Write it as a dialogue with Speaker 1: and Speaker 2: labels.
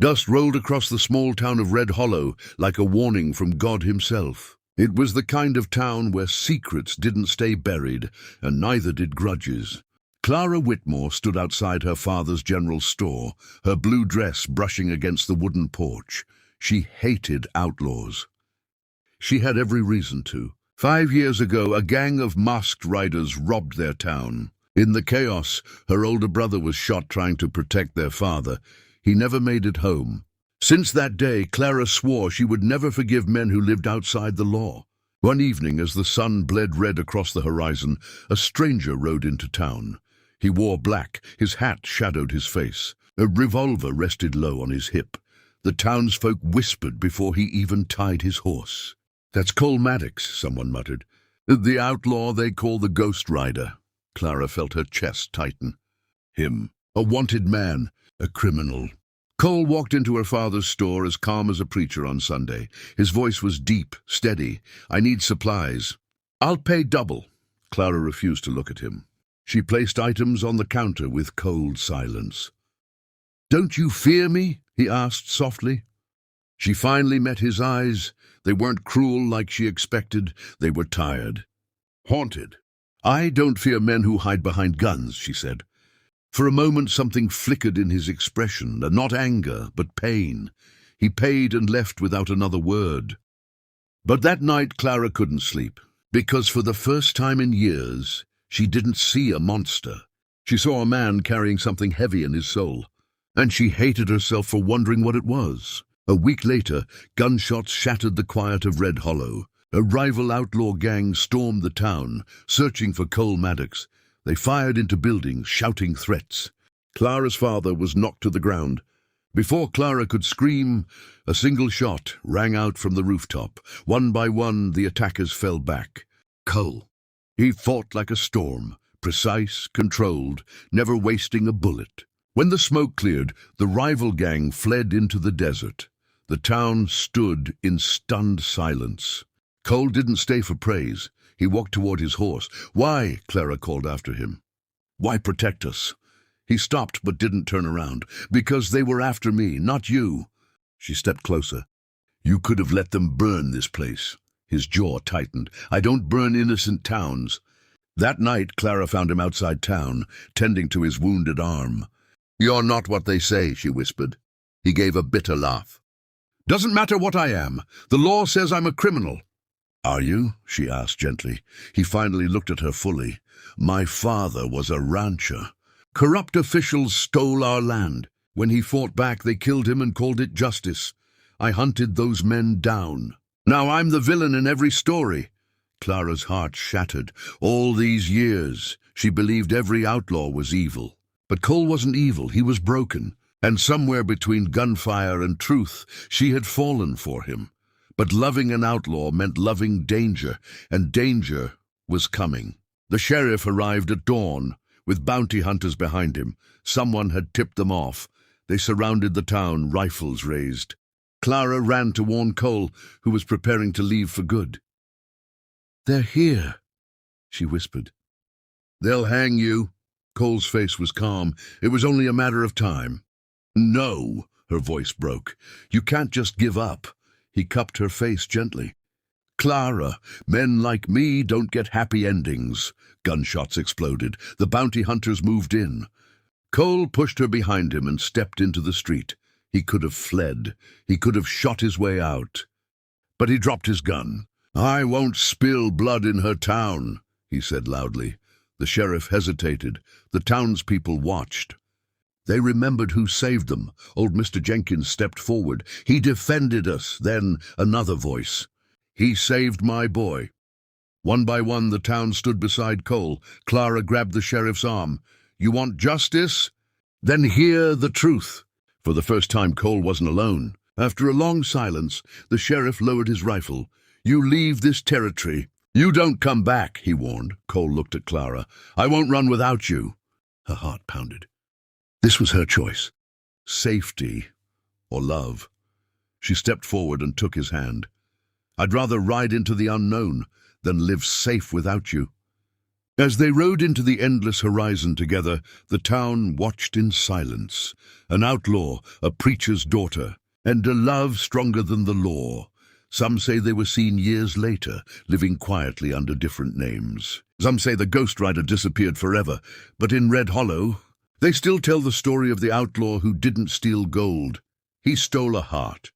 Speaker 1: Dust rolled across the small town of Red Hollow like a warning from God himself. It was the kind of town where secrets didn't stay buried, and neither did grudges. Clara Whitmore stood outside her father's general store, her blue dress brushing against the wooden porch. She hated outlaws. She had every reason to. 5 years ago, a gang of masked riders robbed their town. In the chaos, her older brother was shot trying to protect their father. He never made it home. Since that day, Clara swore she would never forgive men who lived outside the law. One evening, as the sun bled red across the horizon, a stranger rode into town. He wore black, his hat shadowed his face. A revolver rested low on his hip. The townsfolk whispered before he even tied his horse. "That's Cole Maddox," someone muttered. "The outlaw they call the Ghost Rider." Clara felt her chest tighten. Him. A wanted man. A criminal. Cole walked into her father's store as calm as a preacher on Sunday. His voice was deep, steady. "I need supplies." "I'll pay double." Clara refused to look at him. She placed items on the counter with cold silence. "Don't you fear me?" he asked softly. She finally met his eyes. They weren't cruel like she expected. They were tired. Haunted. "I don't fear men who hide behind guns," she said. For a moment something flickered in his expression, not anger, but pain. He paid and left without another word. But that night Clara couldn't sleep, because for the first time in years, she didn't see a monster. She saw a man carrying something heavy in his soul, and she hated herself for wondering what it was. A week later, gunshots shattered the quiet of Red Hollow. A rival outlaw gang stormed the town, searching for Cole Maddox. They fired into buildings, shouting threats. Clara's father was knocked to the ground. Before Clara could scream, a single shot rang out from the rooftop. One by one, the attackers fell back. Cole. He fought like a storm, precise, controlled, never wasting a bullet. When the smoke cleared, the rival gang fled into the desert. The town stood in stunned silence. Cole didn't stay for praise. He walked toward his horse. "Why?" Clara called after him. "Why protect us?" He stopped but didn't turn around. "Because they were after me, not you." She stepped closer. "You could have let them burn this place." His jaw tightened. "I don't burn innocent towns." That night, Clara found him outside town, tending to his wounded arm. "You're not what they say," she whispered. He gave a bitter laugh. "Doesn't matter what I am. The law says I'm a criminal." "Are you?" she asked gently. He finally looked at her fully. "My father was a rancher. Corrupt officials stole our land. When he fought back, they killed him and called it justice. I hunted those men down. Now I'm the villain in every story." Clara's heart shattered. All these years, she believed every outlaw was evil. But Cole wasn't evil, he was broken. And somewhere between gunfire and truth, she had fallen for him. But loving an outlaw meant loving danger, and danger was coming. The sheriff arrived at dawn, with bounty hunters behind him. Someone had tipped them off. They surrounded the town, rifles raised. Clara ran to warn Cole, who was preparing to leave for good. "They're here," she whispered. "They'll hang you." Cole's face was calm. It was only a matter of time. "No," her voice broke. "You can't just give up." He cupped her face gently. "Clara, men like me don't get happy endings." Gunshots exploded. The bounty hunters moved in. Cole pushed her behind him and stepped into the street. He could have fled. He could have shot his way out. But he dropped his gun. "I won't spill blood in her town," he said loudly. The sheriff hesitated. The townspeople watched. They remembered who saved them. Old Mr. Jenkins stepped forward. "He defended us." Then another voice. "He saved my boy." One by one, the town stood beside Cole. Clara grabbed the sheriff's arm. "You want justice? Then hear the truth." For the first time, Cole wasn't alone. After a long silence, the sheriff lowered his rifle. "You leave this territory. You don't come back," he warned. Cole looked at Clara. "I won't run without you." Her heart pounded. This was her choice. Safety or love. She stepped forward and took his hand. "I'd rather ride into the unknown than live safe without you." As they rode into the endless horizon together, the town watched in silence. An outlaw, a preacher's daughter, and a love stronger than the law. Some say they were seen years later, living quietly under different names. Some say the Ghost Rider disappeared forever, but in Red Hollow, they still tell the story of the outlaw who didn't steal gold. He stole a heart.